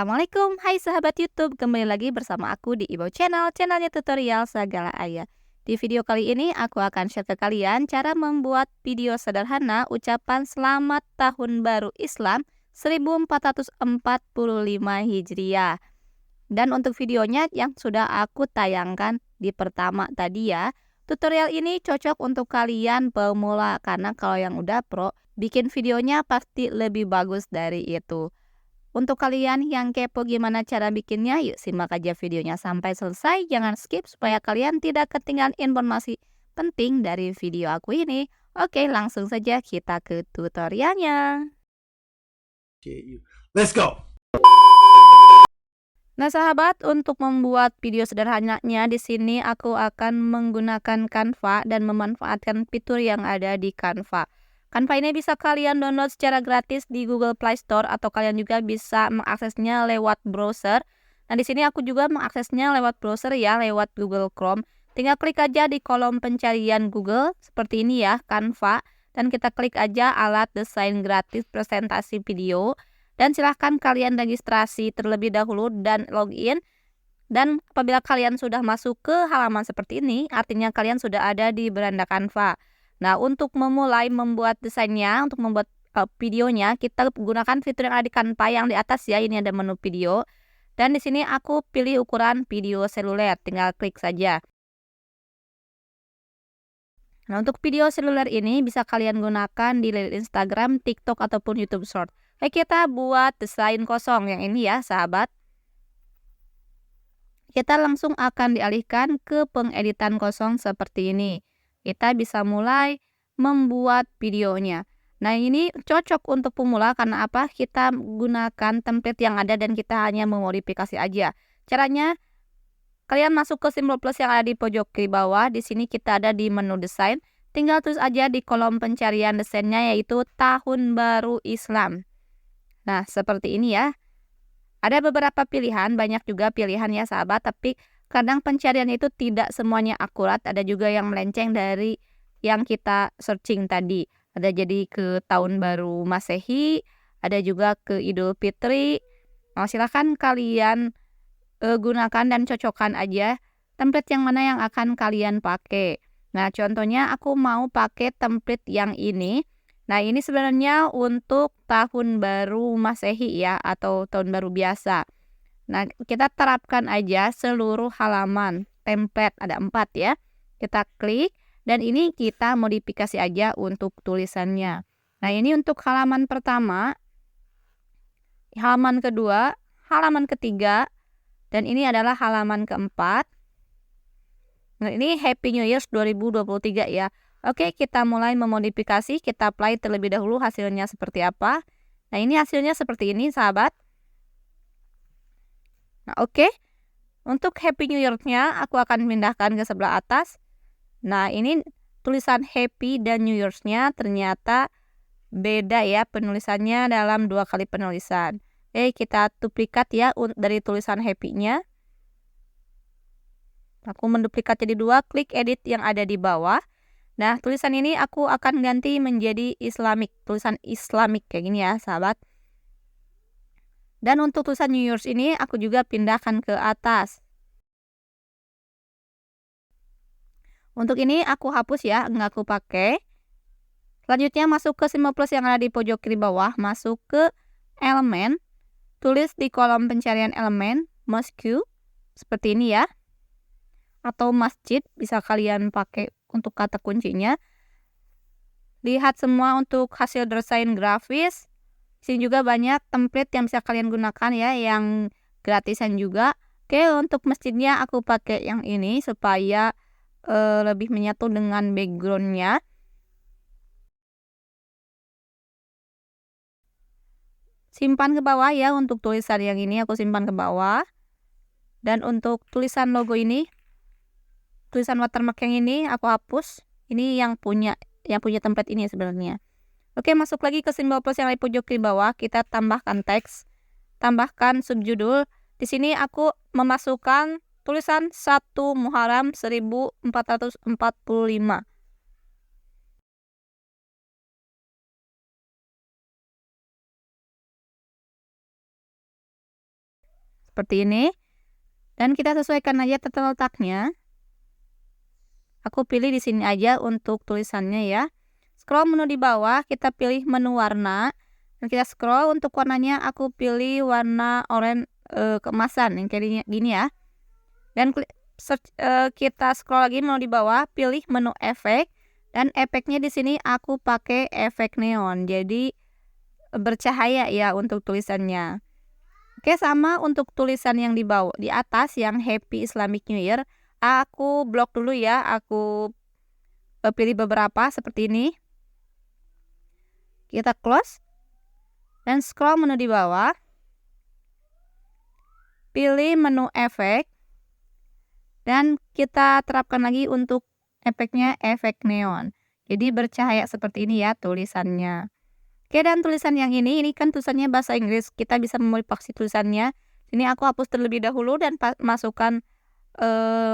Assalamualaikum, hai sahabat YouTube, kembali lagi bersama aku di Ibo Channel, channelnya tutorial segala ayah. Di video kali ini aku akan share ke kalian cara membuat video sederhana ucapan selamat tahun baru Islam 1445 Hijriah. Dan untuk videonya yang sudah aku tayangkan di pertama tadi ya, tutorial ini cocok untuk kalian pemula karena kalau yang udah pro, bikin videonya pasti lebih bagus dari itu. Untuk kalian yang kepo gimana cara bikinnya, yuk simak aja videonya sampai selesai. Jangan skip supaya kalian tidak ketinggalan informasi penting dari video aku ini. Oke, langsung saja kita ke tutorialnya. Let's go. Nah, sahabat, untuk membuat video sederhananya di sini aku akan menggunakan Canva dan memanfaatkan fitur yang ada di Canva. Canva ini bisa kalian download secara gratis di Google Play Store atau kalian juga bisa mengaksesnya lewat browser. Nah, di sini aku juga mengaksesnya lewat browser ya, lewat Google Chrome. Tinggal klik aja di kolom pencarian Google seperti ini ya, Canva, dan kita klik aja alat desain gratis presentasi video. Dan silahkan kalian registrasi terlebih dahulu dan login. Dan apabila kalian sudah masuk ke halaman seperti ini, artinya kalian sudah ada di beranda Canva. Nah, untuk memulai membuat desainnya, untuk membuat videonya, kita gunakan fitur yang ada di Canva yang di atas ya. Ini ada menu video. Dan di sini aku pilih ukuran video seluler, tinggal klik saja. Nah, untuk video seluler ini bisa kalian gunakan di Instagram, TikTok, ataupun YouTube Short. Kita buat desain kosong yang ini ya, sahabat. Kita langsung akan dialihkan ke pengeditan kosong seperti ini. Kita bisa mulai membuat videonya. Nah, ini cocok untuk pemula karena apa? Kita gunakan template yang ada dan kita hanya memodifikasi aja. Caranya, kalian masuk ke simbol plus yang ada di pojok kiri bawah. Di sini kita ada di menu desain. Tinggal tulis aja di kolom pencarian desainnya yaitu Tahun Baru Islam. Nah, seperti ini ya. Ada beberapa pilihan, banyak juga pilihan ya sahabat, tapi kadang pencarian itu tidak semuanya akurat, ada juga yang melenceng dari yang kita searching tadi. Ada jadi ke tahun baru Masehi, ada juga ke Idul Fitri. Nah, silahkan kalian gunakan dan cocokkan aja template yang mana yang akan kalian pakai. Nah, contohnya aku mau pakai template yang ini. Nah, ini sebenarnya untuk tahun baru Masehi ya, atau tahun baru biasa. Nah, kita terapkan aja seluruh halaman template, ada 4 ya. Kita klik, dan ini kita modifikasi aja untuk tulisannya. Nah, ini untuk halaman pertama, halaman kedua, halaman ketiga, dan ini adalah halaman keempat. Nah, ini Happy New Year 2023 ya. Oke, kita mulai memodifikasi, kita apply terlebih dahulu hasilnya seperti apa. Nah, ini hasilnya seperti ini, sahabat. Nah, oke. Untuk Happy New Year-nya, aku akan pindahkan ke sebelah atas. Nah, ini tulisan Happy dan New Year-nya ternyata beda ya penulisannya dalam 2 kali penulisan. Oke, kita duplikat ya dari tulisan Happy-nya. Aku menduplikat jadi 2, klik edit yang ada di bawah. Nah, tulisan ini aku akan ganti menjadi Islamic, tulisan Islamic kayak gini ya, sahabat. Dan untuk tulisan New Year's ini aku juga pindahkan ke atas. Untuk ini aku hapus ya, nggak aku pakai. Selanjutnya masuk ke simbol plus yang ada di pojok kiri bawah, masuk ke elemen, tulis di kolom pencarian elemen, mosque, seperti ini ya. Atau masjid, bisa kalian pakai untuk kata kuncinya. Lihat semua untuk hasil desain grafis. Di sini juga banyak template yang bisa kalian gunakan ya, yang gratisan juga. Oke, untuk masjidnya aku pakai yang ini supaya lebih menyatu dengan backgroundnya. Simpan ke bawah ya, untuk tulisan yang ini aku simpan ke bawah. Dan untuk tulisan logo ini, tulisan watermark yang ini aku hapus. Ini yang punya template ini sebenarnya. Oke, masuk lagi ke simbol plus yang di pojok kiri bawah, kita tambahkan teks, tambahkan subjudul. Di sini aku memasukkan tulisan 1 Muharram 1445. seperti ini. Dan kita sesuaikan aja tata letaknya. Aku pilih di sini aja untuk tulisannya ya. Scroll menu di bawah, kita pilih menu warna. Dan kita scroll untuk warnanya, aku pilih warna oranye keemasan yang kayak gini ya. Dan kita scroll lagi menu di bawah, pilih menu efek. Dan efeknya di sini aku pakai efek neon. Jadi bercahaya ya untuk tulisannya. Oke, sama untuk tulisan yang di bawah, di atas yang Happy Islamic New Year, aku blok dulu ya. Aku pilih beberapa seperti ini. Kita close dan scroll menu di bawah. Pilih menu efek dan kita terapkan lagi untuk efeknya efek neon. Jadi bercahaya seperti ini ya tulisannya. Oke, dan tulisan yang ini kan tulisannya bahasa Inggris. Kita bisa memodifikasi tulisannya. Sini aku hapus terlebih dahulu dan masukkan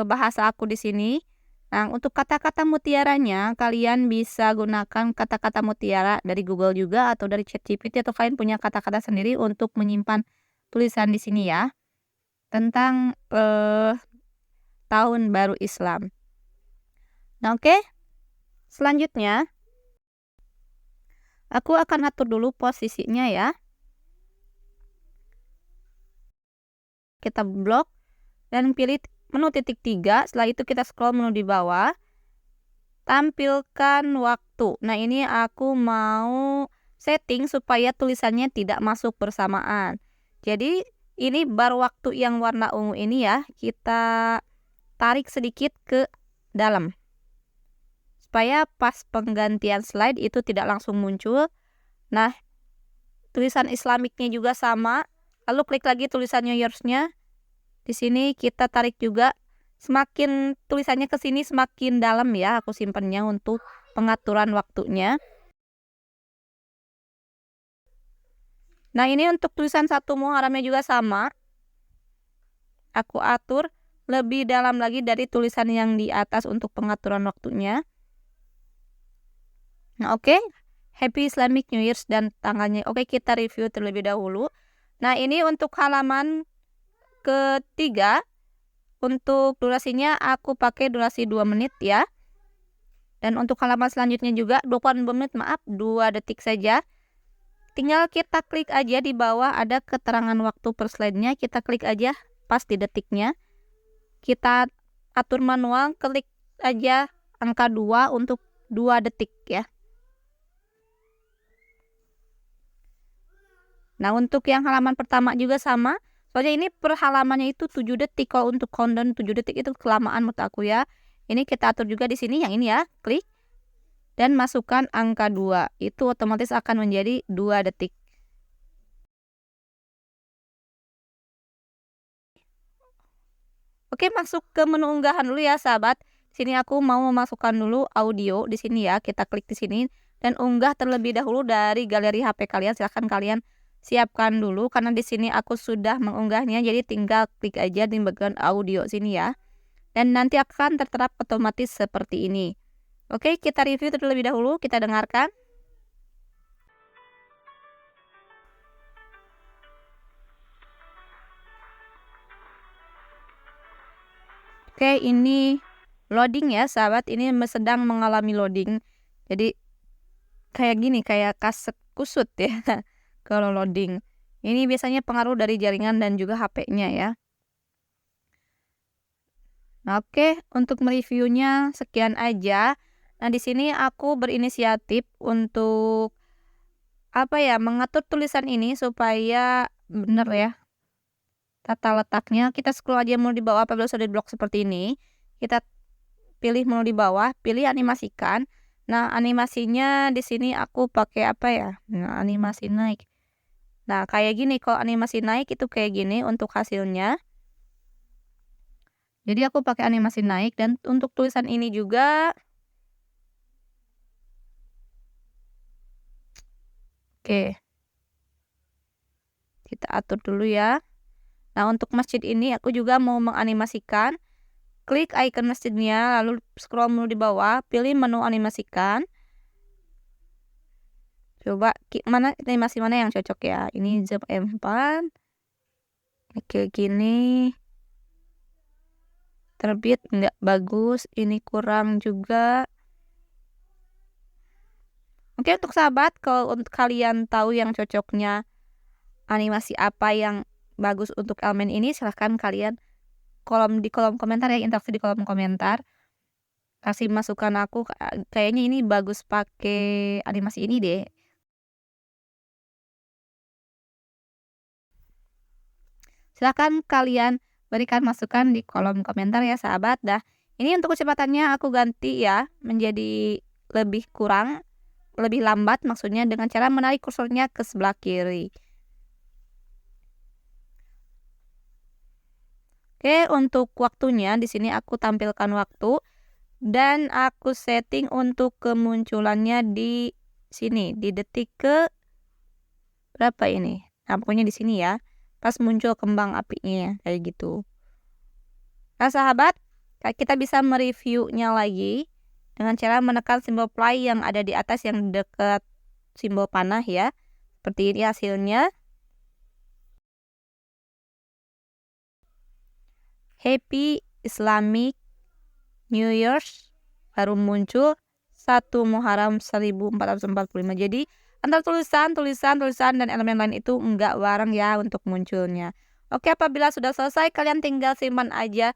bahasa aku di sini. Nah, untuk kata-kata mutiaranya, kalian bisa gunakan kata-kata mutiara dari Google juga atau dari ChatGPT, atau kalian punya kata-kata sendiri untuk menyimpan tulisan di sini ya. Tentang tahun baru Islam. Nah, oke. Selanjutnya aku akan atur dulu posisinya ya. Kita blok dan pilih menu titik 3. Setelah itu kita scroll menu di bawah. Tampilkan waktu. Nah, ini aku mau setting supaya tulisannya tidak masuk bersamaan. Jadi, ini bar waktu yang warna ungu ini ya, kita tarik sedikit ke dalam. Supaya pas penggantian slide itu tidak langsung muncul. Nah, tulisan Islamicnya juga sama. Lalu klik lagi tulisan New Year's-nya. Di sini kita tarik juga. Semakin tulisannya ke sini semakin dalam ya. Aku simpannya untuk pengaturan waktunya. Nah, ini untuk tulisan 1 Muharramnya juga sama. Aku atur lebih dalam lagi dari tulisan yang di atas untuk pengaturan waktunya. Nah, oke. Happy Islamic New Year's dan tanggalnya. Oke, kita review terlebih dahulu. Nah, ini untuk halaman ketiga. Untuk durasinya aku pakai durasi 2 menit ya. Dan untuk halaman selanjutnya juga 22 menit, 2 detik saja. Tinggal kita klik aja di bawah ada keterangan waktu per slide-nya. Kita klik aja pas di detiknya. Kita atur manual, klik aja angka 2 untuk 2 detik ya. Nah, untuk yang halaman pertama juga sama. Soalnya ini per halamannya itu 7 detik. Kalau untuk countdown 7 detik itu kelamaan menurut aku ya. Ini kita atur juga di sini yang ini ya. Klik. Dan masukkan angka 2. Itu otomatis akan menjadi 2 detik. Oke, masuk ke menu unggahan dulu ya sahabat. Sini aku mau memasukkan dulu audio di sini ya. Kita klik di sini dan unggah terlebih dahulu dari galeri HP kalian. Silahkan kalian siapkan dulu karena di sini aku sudah mengunggahnya, jadi tinggal klik aja di bagian audio sini ya. Dan nanti akan tertera otomatis seperti ini. Oke, kita review terlebih dahulu, kita dengarkan. Oke, ini loading ya sahabat, ini sedang mengalami loading. Jadi kayak gini, kayak kaset kusut ya. Kalau loading. Ini biasanya pengaruh dari jaringan dan juga HP-nya ya. Nah, oke, untuk mereviewnya sekian aja. Nah, di sini aku berinisiatif untuk mengatur tulisan ini supaya benar ya. Tata letaknya kita scroll aja menu di bawah apabila sudah di blok seperti ini. Kita pilih menu di bawah, pilih animasikan. Nah, animasinya di sini aku pakai Nah, animasi naik. Nah, kayak gini, kalau animasi naik itu kayak gini untuk hasilnya. Jadi aku pakai animasi naik dan untuk tulisan ini juga. Oke. Kita atur dulu ya. Nah, untuk masjid ini aku juga mau menganimasikan. Klik icon masjidnya, lalu scroll menu di bawah, pilih menu animasikan. Coba animasi mana yang cocok ya. Ini zoom M4. Oke, gini terbit nggak bagus, ini kurang juga. Oke, untuk sahabat, kalau untuk kalian tahu yang cocoknya animasi apa yang bagus untuk elemen ini, silahkan kalian di kolom komentar ya, interaksi di kolom komentar. Kasih masukan aku, kayaknya ini bagus pakai animasi ini deh. Silahkan kalian berikan masukan di kolom komentar ya sahabat. Dah, ini untuk kecepatannya aku ganti ya menjadi lebih lambat maksudnya dengan cara menarik kursornya ke sebelah kiri. Oke, untuk waktunya di sini aku tampilkan waktu dan aku setting untuk kemunculannya di sini di detik ke berapa ini. Nah, pokoknya di sini ya. Pas muncul kembang apinya kayak gitu. Nah, sahabat, kita bisa mereviewnya lagi dengan cara menekan simbol play yang ada di atas yang dekat simbol panah ya. Seperti ini hasilnya. Happy Islamic New Year's baru muncul 1 Muharram 1445. Jadi antara tulisan dan elemen lain itu enggak bareng ya untuk munculnya. Oke, apabila sudah selesai kalian tinggal simpan aja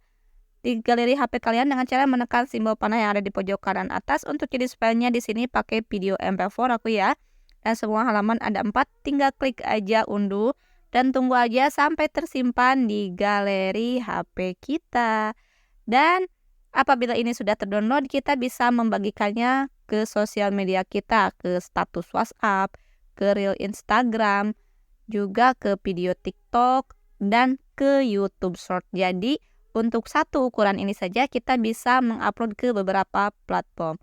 di galeri HP kalian dengan cara menekan simbol panah yang ada di pojok kanan atas. Untuk jenis filenya di sini pakai video MP4 aku ya. Dan semua halaman ada 4, tinggal klik aja unduh dan tunggu aja sampai tersimpan di galeri HP kita. Dan apabila ini sudah terdownload, kita bisa membagikannya ke sosial media kita, ke status WhatsApp, ke reel Instagram, juga ke video TikTok, dan ke YouTube Short. Jadi, untuk satu ukuran ini saja kita bisa mengupload ke beberapa platform.